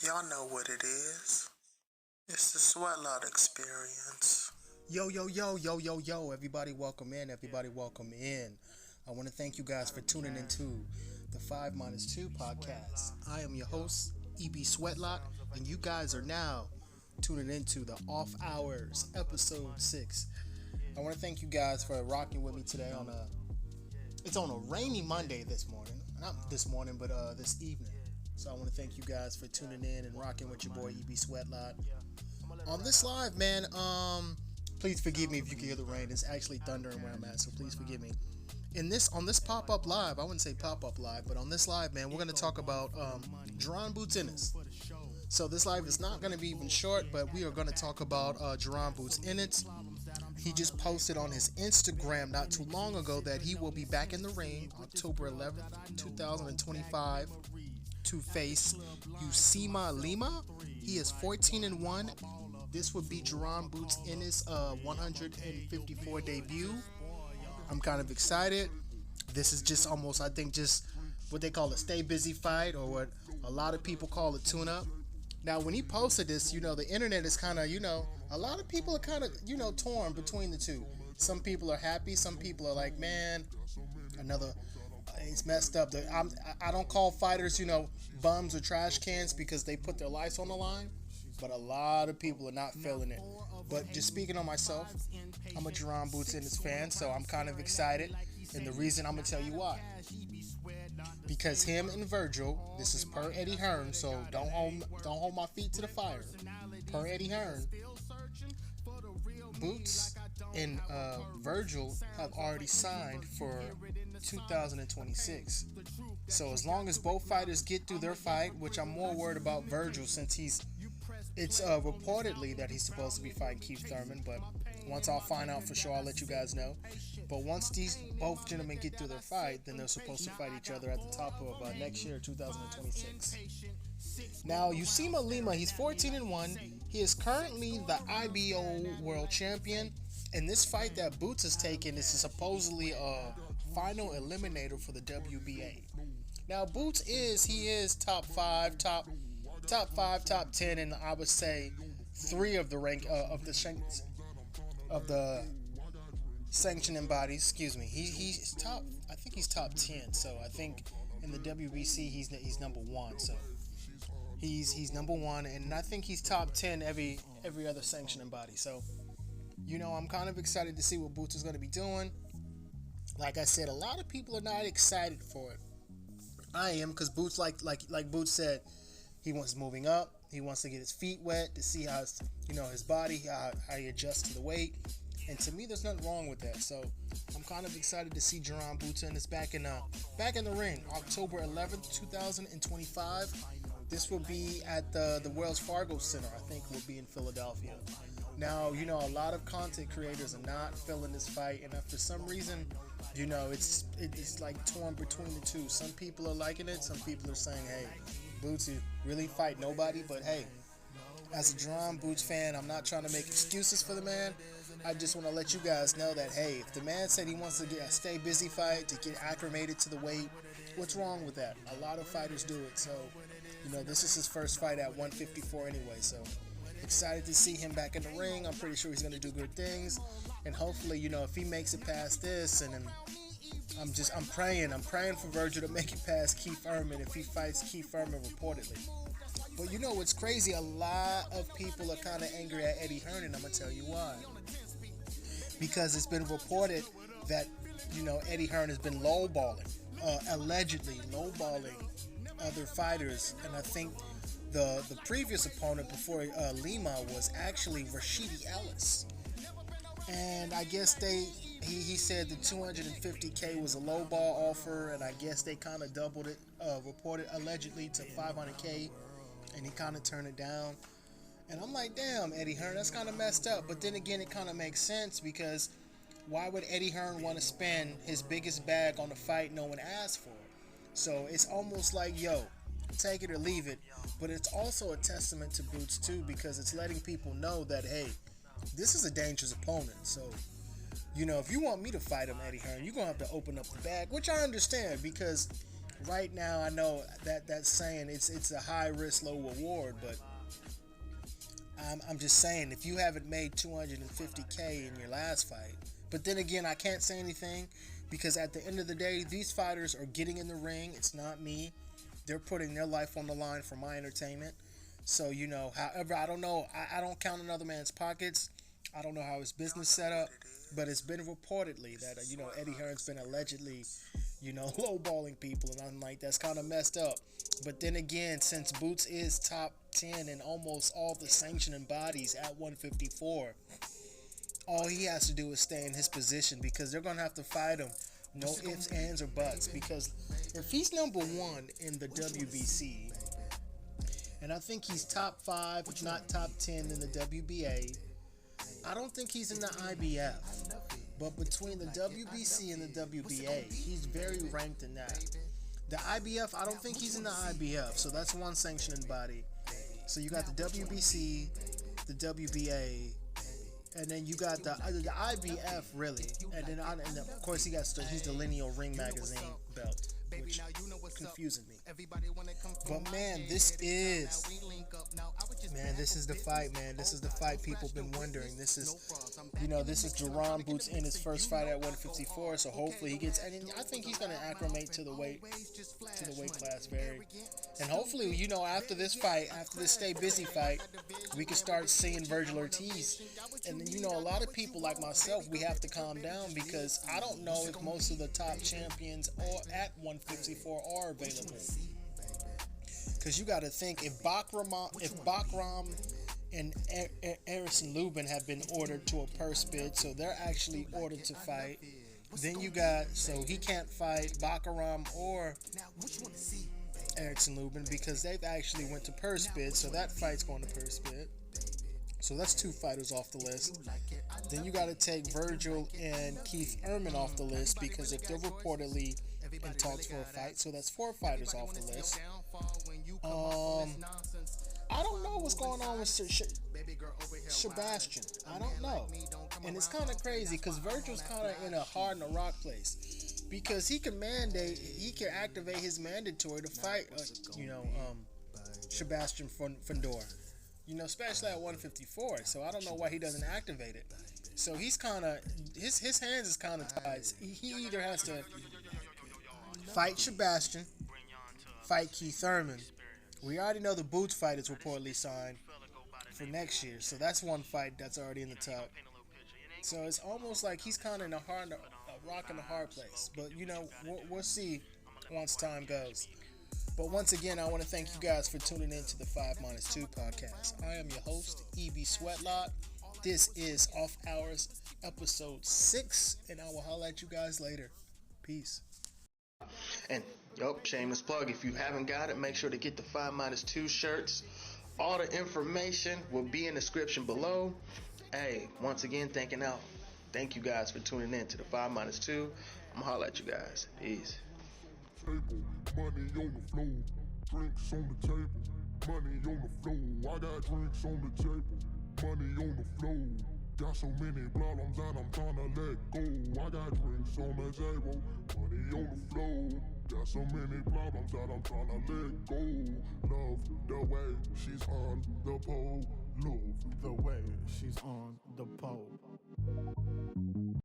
Y'all know what it is. It's the Sweatlot experience. Yo, everybody welcome in, I want to thank you guys for tuning into the 5minusTwo podcast. I am your host, EB Sweatlot, and you guys are now tuning into the Off Hours, episode 6. I want to thank you guys for rocking with me today it's on a rainy Monday this morning. Not this morning, but this evening. So I want to thank you guys for tuning in and rocking with your boy EB Sweatlot. On this live, man, please forgive me if you can hear the rain. It's actually thundering where I'm at, so please forgive me. On this pop-up live, I wouldn't say pop-up live, but on this live, man, we're going to talk about JaronBootsEnnis. So this live is not going to be even short, but we are going to talk about JaronBootsEnnis. He just posted on his Instagram not too long ago that he will be back in the ring October 11th, 2025 to face Usima Lima. He is 14-1. This would be JaronBootsEnnis' 154 debut. I'm kind of excited. This is just almost, I think, just what they call a stay busy fight, or what a lot of people call a tune-up. Now, when he posted this, the internet is kind of, a lot of people are kind of, torn between the two. Some people are happy. Some people are like, man, it's messed up. I don't call fighters, bums or trash cans because they put their lives on the line. But a lot of people are not feeling it. But just speaking on myself, I'm a JaronBootsEnnis fan, so I'm kind of excited. And the reason, I'm going to tell you why. Because him and Virgil, this is per Eddie Hearn, so don't hold my feet to the fire. Per Eddie Hearn, Boots and Virgil have already signed for 2026. So as long as both fighters get through their fight, which I'm more worried about Virgil since it's reportedly that he's supposed to be fighting Keith Thurman, but once I'll find out for sure, I'll let you guys know. But once these both gentlemen get through their fight, then they're supposed to fight each other at the top of next year, 2026. Now, Usima Lima, he's 14-1. He is currently the IBO World Champion. And this fight that Boots is taking is supposedly a final eliminator for the WBA. Now, Boots is top 10, and I would say 3 of the rank of the sanctioning bodies. Excuse me. He's top. I think he's top 10. So I think in the WBC he's number 1. So he's number 1, and I think he's top 10 every other sanctioning body. So I'm kind of excited to see what Boots is going to be doing. Like I said, a lot of people are not excited for it. I am, because Boots, like Boots said, he wants moving up. He wants to get his feet wet to see how his body, how he adjusts to the weight. And to me, there's nothing wrong with that. So I'm kind of excited to see JaronBootsEnnis back in the ring, October 11th, 2025. This will be at the Wells Fargo Center. I think will be in Philadelphia. Now, a lot of content creators are not feeling this fight, and for some reason, it's like torn between the two. Some people are liking it. Some people are saying, hey, Boots, you really fight nobody. But hey, as a JaronBoots fan, I'm not trying to make excuses for the man. I just want to let you guys know that, hey, if the man said he wants to get a stay busy fight, to get acclimated to the weight, what's wrong with that? A lot of fighters do it. So, this is his first fight at 154 anyway. So excited to see him back in the ring. I'm pretty sure he's going to do good things. And hopefully, if he makes it past this, and then I'm praying for Virgil to make it past Keith Thurman if he fights Keith Thurman reportedly. But what's crazy? A lot of people are kind of angry at Eddie Hearn, and I'm going to tell you why. Because it's been reported that, Eddie Hearn has been allegedly lowballing other fighters. And I think the previous opponent before Lima was actually Rashidi Ellis. And I guess he said the 250K was a lowball offer, and I guess they kind of doubled it, reported allegedly to 500K, and he kind of turned it down. And I'm like, damn, Eddie Hearn, that's kind of messed up. But then again, it kind of makes sense, because why would Eddie Hearn want to spend his biggest bag on a fight no one asked for? So it's almost like, yo, take it or leave it. But it's also a testament to Boots too, because it's letting people know that, hey, this is a dangerous opponent. So, if you want me to fight him, Eddie Hearn, you're going to have to open up the bag, which I understand, because right now, I know that saying it's a high risk, low reward, but I'm just saying if you haven't made 250K in your last fight, but then again, I can't say anything because at the end of the day, these fighters are getting in the ring. It's not me. They're putting their life on the line for my entertainment. So, however, I don't know. I don't count another man's pockets. I don't know how his business set up, but it's been reportedly that, Eddie Hearn's been allegedly, lowballing people, and I'm like, that's kind of messed up. But then again, since Boots is top 10 in almost all the sanctioning bodies at 154, all he has to do is stay in his position because they're going to have to fight him. No ifs, ands, or buts. Because if he's number one in the WBC, and I think he's top 5, if not top 10 in the WBA, I don't think he's in the IBF. But between the WBC and the WBA, he's very ranked in that. The IBF, I don't think he's in the IBF. So that's one sanctioning body. So you got the WBC, the WBA, and then you got the IBF, really, and then of course he's the Lineal Ring Magazine belt, which confusing me. But man, this is the fight, man. This is the fight people have been wondering. This is JaronBootsEnnis' first fight at 154. So hopefully he gets, and I think he's gonna acclimate to the weight class and hopefully after this stay busy fight, we can start seeing Virgil Ortiz. And then, a lot of people like myself, we have to calm down because I don't know if most of the top champions at 154 are available. Because you got to think, if Bakram and Erison Lubin have been ordered to a purse bid, so they're actually ordered to fight. Then so he can't fight Bakram or Erison Lubin because they've actually went to purse bid, so that fight's going to purse bid. So that's 2 fighters off the list. Then you got to take Virgil and Keith Ehrman off the list because if they're reportedly in talks for a fight, so that's 4 fighters off the list. I don't know what's going on with Sebastian. I don't know. And it's kind of crazy because Virgil's kind of in a hard and a rock place because he can activate his mandatory to fight, Sebastian Fundora. Especially at 154. So I don't know why he doesn't activate it. So he's kind of his hands is kind of tied. He either has to fight Sebastian, fight Keith Ehrman. We already know the Boots fight is reportedly signed for next year. So that's one fight that's already in the tuck. So it's almost like he's kind of in a rock and a hard place. But we'll see once time goes. But once again, I want to thank you guys for tuning in to the 5minusTwo podcast. I am your host, E.B. Sweatlot. This is Off Hours, episode 6, and I will holler at you guys later. Peace. And, shameless plug, if you haven't got it, make sure to get the 5minusTwo shirts. All the information will be in the description below. Hey, once again, thank you guys for tuning in to the 5minusTwo. I'm going to holler at you guys. Peace. Money on the floor, drinks on the table. Money on the floor, I got drinks on the table. Money on the floor, got so many problems that I'm tryna let go. I got drinks on the table. Money on the floor, got so many problems that I'm tryna let go. Love the way she's on the pole. Love the way she's on the pole.